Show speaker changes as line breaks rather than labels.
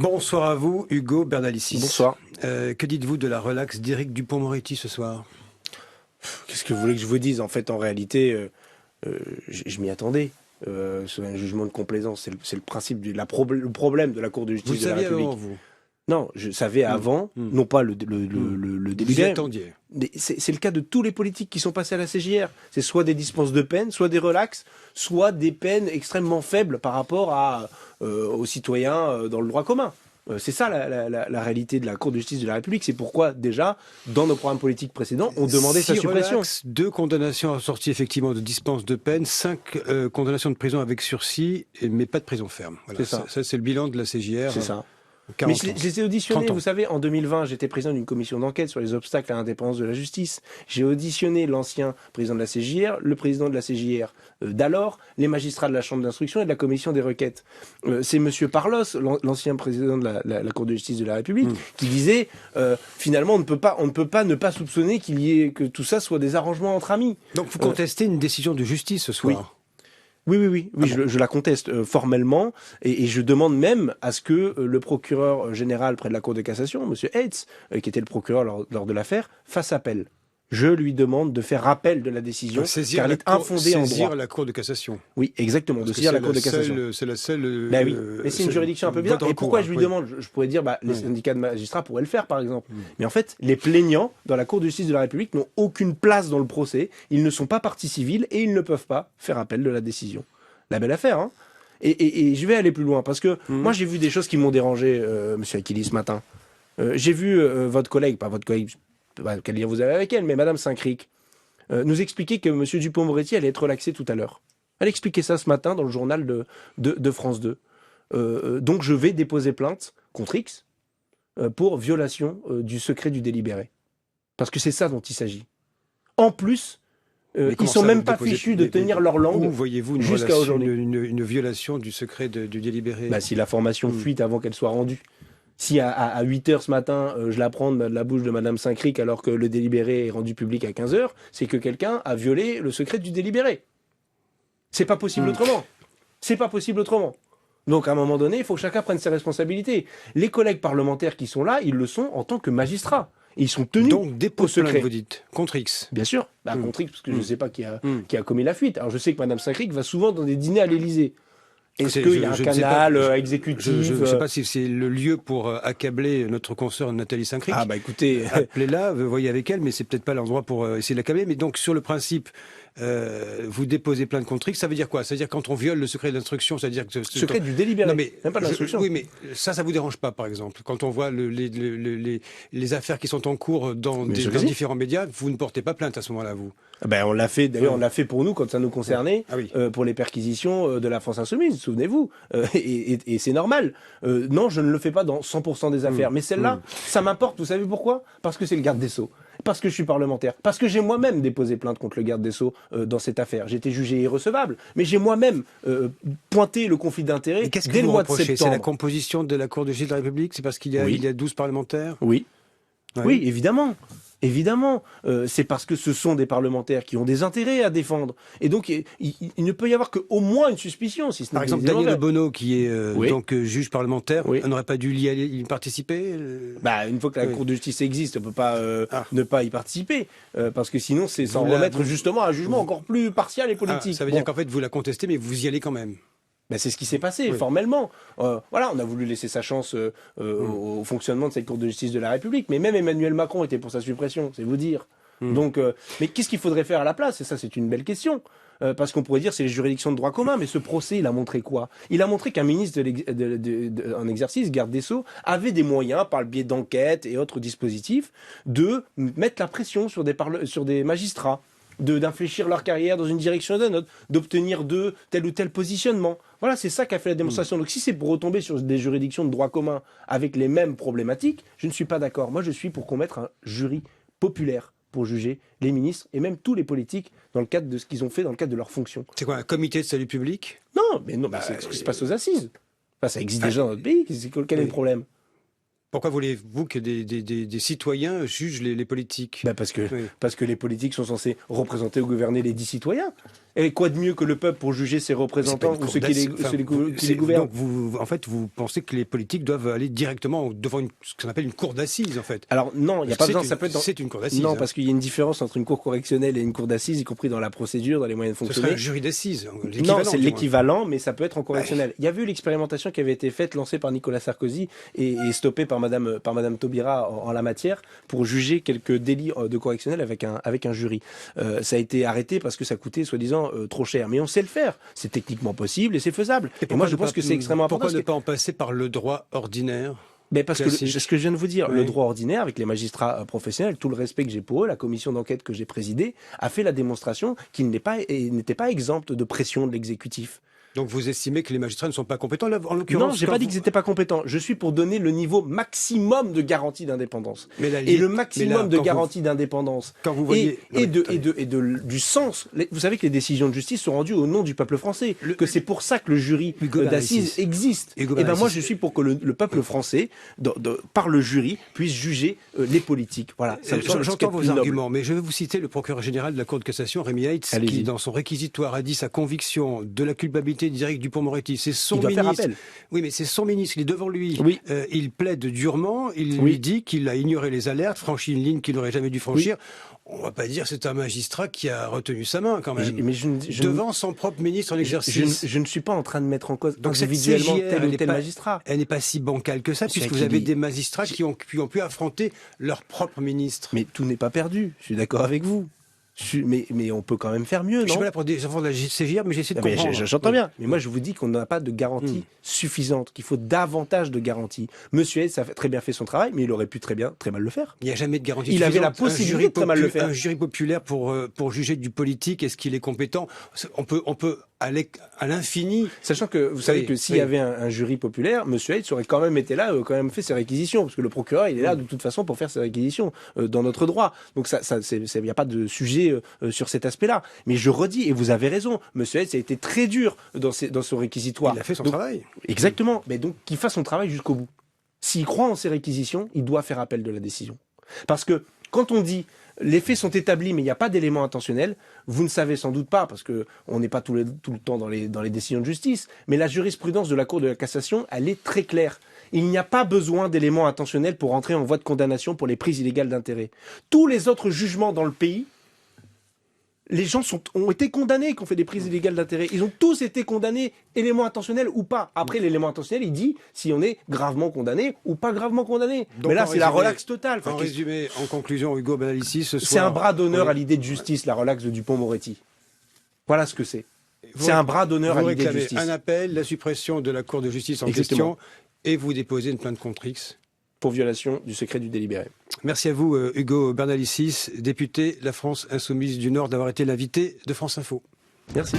Bonsoir à vous, Hugo Bernalicis.
Bonsoir.
Que dites-vous de la relaxe d'Éric Dupond-Moretti ce soir?
Qu'est-ce que vous voulez que je vous dise? En fait, en réalité, je m'y attendais. C'est un jugement de complaisance. C'est le principe, le problème de la Cour de justice de la République.
Vous le saviez avant, vous?
Non, je savais avant, non pas le délibéré.
Vous y attendiez.
C'est le cas de tous les politiques qui sont passés à la CJR. C'est soit des dispenses de peine, soit des relaxes, soit des peines extrêmement faibles par rapport aux citoyens dans le droit commun. C'est ça la réalité de la Cour de justice de la République. C'est pourquoi, déjà, dans nos programmes politiques précédents, on demandait sa suppression.
Relax, 2 condamnations assorties effectivement de dispense de peine, 5 condamnations de prison avec sursis, mais pas de prison ferme. Voilà,
c'est ça.
Ça, c'est le bilan de la CJR.
C'est ça.
40
Mais je les ai auditionnés, vous
ans.
savez, en 2020, j'étais président d'une commission d'enquête sur les obstacles à l'indépendance de la justice. J'ai auditionné l'ancien président de la CJR, le président de la CJR d'alors, les magistrats de la chambre d'instruction et de la commission des requêtes. C'est monsieur Parlos, l'ancien président de la Cour de justice de la République, qui disait finalement on ne peut pas ne pas soupçonner que tout ça soit des arrangements entre amis.
Donc vous contestez une décision de justice ce soir?
Oui, je la conteste formellement et je demande même à ce que le procureur général près de la Cour de cassation, M. Heitz, qui était le procureur lors de l'affaire, fasse appel. Je lui demande de faire rappel de la décision, car elle est infondée en droit.
Saisir la Cour de cassation.
Oui, exactement, de saisir la Cour de cassation.
C'est la seule...
Ben oui, mais c'est une juridiction un peu bizarre. Et pourquoi je lui demande? Je pourrais dire, les syndicats de magistrats pourraient le faire, par exemple. Mais en fait, les plaignants dans la Cour de justice de la République n'ont aucune place dans le procès. Ils ne sont pas partie civile et ils ne peuvent pas faire appel de la décision. La belle affaire, hein. Et je vais aller plus loin, parce que moi, j'ai vu des choses qui m'ont dérangé, monsieur Achilles, ce matin. J'ai vu votre collègue, pas votre collègue, quel lien vous avez avec elle, mais Madame Saint-Cric, nous expliquer que monsieur Dupond-Moretti allait être relaxé tout à l'heure. Elle expliquait ça ce matin dans le journal de France 2. Donc je vais déposer plainte contre X pour violation du secret du délibéré. Parce que c'est ça dont il s'agit. En plus, ils sont même pas fichus de tenir leur langue.
Où voyez-vous
jusqu'à aujourd'hui
une violation du secret du délibéré?
Si l'information fuite avant qu'elle soit rendue. Si à 8h ce matin, je l'apprends de la bouche de Madame Saint-Cric alors que le délibéré est rendu public à 15h, c'est que quelqu'un a violé le secret du délibéré. C'est pas possible autrement. C'est pas possible autrement. Donc à un moment donné, il faut que chacun prenne ses responsabilités. Les collègues parlementaires qui sont là, ils le sont en tant que magistrats. Et ils sont tenus
donc
au secret.
Vous dites, contre X.
Bien sûr, contre X, parce que je ne sais pas qui a commis la fuite. Alors je sais que Madame Saint-Cric va souvent dans des dîners à l'Élysée. Est-ce qu'il y a un canal exécutif?
Je ne sais pas si c'est le lieu pour accabler notre consoeur Nathalie Saint-Cric.
Ah écoutez...
Appelez-la, voyez avec elle, mais c'est peut-être pas l'endroit pour essayer de l'accabler. Mais donc sur le principe, vous déposez plainte contre X, ça veut dire quoi? Ça veut dire quand on viole le secret de l'instruction, c'est-à-dire que...
Secret du délibéré, non, mais même pas de l'instruction.
Oui, mais ça vous dérange pas, par exemple? Quand on voit les affaires qui sont en cours dans différents médias, vous ne portez pas plainte à ce moment-là, vous?
On l'a fait, d'ailleurs, on l'a fait pour nous quand ça nous concernait, pour les perquisitions de la France Insoumise, souvenez-vous. Et c'est normal. Non, je ne le fais pas dans 100% des affaires. Mais celle-là, ça m'importe, vous savez pourquoi? Parce que c'est le garde des Sceaux. Parce que je suis parlementaire. Parce que j'ai moi-même déposé plainte contre le garde des Sceaux dans cette affaire. J'ai été jugé irrecevable. Mais j'ai moi-même pointé le conflit d'intérêts dès le mois de septembre.
C'est la composition de la Cour de justice de la République? C'est parce qu'il y a 12 parlementaires?
Oui. Oui, évidemment. Évidemment, c'est parce que ce sont des parlementaires qui ont des intérêts à défendre. Et donc, il ne peut y avoir qu'au moins une suspicion. Si ce
Par exemple, Daniel Obono, qui est donc juge parlementaire, n'aurait pas dû y participer?
Une fois que la Cour de justice existe, on ne peut pas ne pas y participer. Parce que sinon, c'est s'en remettre justement à un jugement encore plus partial et politique.
Ça veut dire qu'en fait, vous la contestez, mais vous y allez quand même?
C'est ce qui s'est passé, formellement. On a voulu laisser sa chance au fonctionnement de cette Cour de justice de la République. Mais même Emmanuel Macron était pour sa suppression, c'est vous dire. Donc, mais qu'est-ce qu'il faudrait faire à la place? Et ça, c'est une belle question. Parce qu'on pourrait dire c'est les juridictions de droit commun. Mais ce procès, il a montré quoi? Il a montré qu'un ministre en exercice, garde des Sceaux, avait des moyens, par le biais d'enquêtes et autres dispositifs, de mettre la pression sur des magistrats, d'infléchir leur carrière dans une direction ou dans une autre, d'obtenir d'eux tel ou tel positionnement. Voilà, c'est ça qu'a fait la démonstration. Donc si c'est pour retomber sur des juridictions de droit commun avec les mêmes problématiques, je ne suis pas d'accord. Moi, je suis pour qu'on mette un jury populaire pour juger les ministres et même tous les politiques dans le cadre de ce qu'ils ont fait dans le cadre de leurs fonctions.
C'est quoi, un comité de salut public?
Non, c'est ce qui se passe aux assises. Ça existe déjà dans notre pays. Quel est le problème?
Pourquoi voulez-vous que des citoyens jugent les politiques?
Parce que les politiques sont censés représenter ou gouverner les 10 citoyens. Et quoi de mieux que le peuple pour juger ses représentants ou ceux qui les gouvernent?
Donc vous pensez que les politiques doivent aller directement devant ce qu'on appelle une cour d'assises, en fait?
Alors non, il n'y a pas besoin, ça peut être
C'est une cour d'assises.
Non, parce qu'il y a une différence entre une cour correctionnelle et une cour d'assises, y compris dans la procédure, dans les moyens de
Ce
fonctionner.
serait un jury d'assises.
Non, c'est l'équivalent, mais ça peut être en correctionnel. Il y a eu l'expérimentation qui avait été faite, lancée par Nicolas Sarkozy et stoppée par Madame Taubira en la matière, pour juger quelques délits de correctionnel avec un jury. Ça a été arrêté parce que ça coûtait soi-disant trop cher. Mais on sait le faire. C'est techniquement possible et c'est faisable. Et moi, je pense que c'est extrêmement important.
Pourquoi ne pas en passer par le droit ordinaire?
Mais parce que ce que je viens de vous dire, le droit ordinaire, avec les magistrats professionnels, tout le respect que j'ai pour eux, la commission d'enquête que j'ai présidée, a fait la démonstration qu'il n'était pas exempt de pression de l'exécutif.
Donc vous estimez que les magistrats ne sont pas compétents, là, en l'occurrence?
Non, j'ai pas dit qu'ils n'étaient pas compétents. Je suis pour donner le niveau maximum de garantie d'indépendance.
Et
le maximum de garantie d'indépendance du sens. Vous savez que les décisions de justice sont rendues au nom du peuple français. Que c'est pour ça que le jury d'assises existe. Et ben moi, je suis pour que le peuple français, par le jury, puisse juger les politiques. Voilà.
J'entends vos arguments, mais je vais vous citer le procureur général de la Cour de cassation, Rémi Heitz, qui, dans son réquisitoire, a dit sa conviction de la culpabilité d'Éric Dupond-Moretti. C'est son ministre. Oui, mais c'est son ministre. Il est devant lui.
Oui.
Il plaide durement. Il lui dit qu'il a ignoré les alertes, franchi une ligne qu'il n'aurait jamais dû franchir. On va pas dire que c'est un magistrat qui a retenu sa main, quand même. Mais devant son propre ministre en exercice.
Je ne suis pas en train de mettre en cause individuellement tel ou tel magistrat.
Elle n'est pas si bancale que ça, puisque vous avez des magistrats qui ont pu affronter leur propre ministre.
Mais tout n'est pas perdu. Je suis d'accord avec vous. Mais on peut quand même faire mieux, non?
Je suis pas là pour des enfants de la CJR, mais j'essaie de comprendre.
J'entends bien. Mais moi, je vous dis qu'on n'a pas de garantie suffisante, qu'il faut davantage de garanties. Monsieur Heitz a très bien fait son travail, mais il aurait pu très mal le faire.
Il n'y a jamais de garantie
suffisante. Il avait la possibilité de très mal le faire.
Un jury populaire pour juger du politique, est-ce qu'il est compétent? On peut aller à l'infini.
Sachant que vous savez que s'il y avait un jury populaire, monsieur Heitz aurait quand même été là, quand même fait ses réquisitions, parce que le procureur, il est là de toute façon pour faire ses réquisitions dans notre droit. Donc il n'y a pas de sujet sur cet aspect-là. Mais je redis, et vous avez raison, monsieur Heitz a été très dur dans son réquisitoire.
Il a fait son travail.
Exactement. Mais donc qu'il fasse son travail jusqu'au bout. S'il croit en ses réquisitions, il doit faire appel de la décision. Parce que quand on dit les faits sont établis, mais il n'y a pas d'éléments intentionnels, vous ne savez sans doute pas, parce qu'on n'est pas tout le temps dans les décisions de justice, mais la jurisprudence de la Cour de la cassation, elle est très claire. Il n'y a pas besoin d'éléments intentionnels pour entrer en voie de condamnation pour les prises illégales d'intérêt. Tous les autres jugements dans le pays, les gens ont été condamnés qui ont fait des prises illégales d'intérêt. Ils ont tous été condamnés, élément intentionnel ou pas. Après, l'élément intentionnel, il dit si on est gravement condamné ou pas gravement condamné. Donc, mais là, c'est la relaxe totale.
En résumé, en conclusion, Ugo Bernalicis, ce soir...
C'est un bras d'honneur à l'idée de justice, la relaxe de Dupond-Moretti. Voilà ce que c'est. C'est un bras d'honneur à l'idée de justice.
Un appel, la suppression de la Cour de justice en question, et vous déposez une plainte contre X.
Pour violation du secret du délibéré.
Merci à vous, Ugo Bernalicis, député La France Insoumise du Nord, d'avoir été l'invité de France Info.
Merci.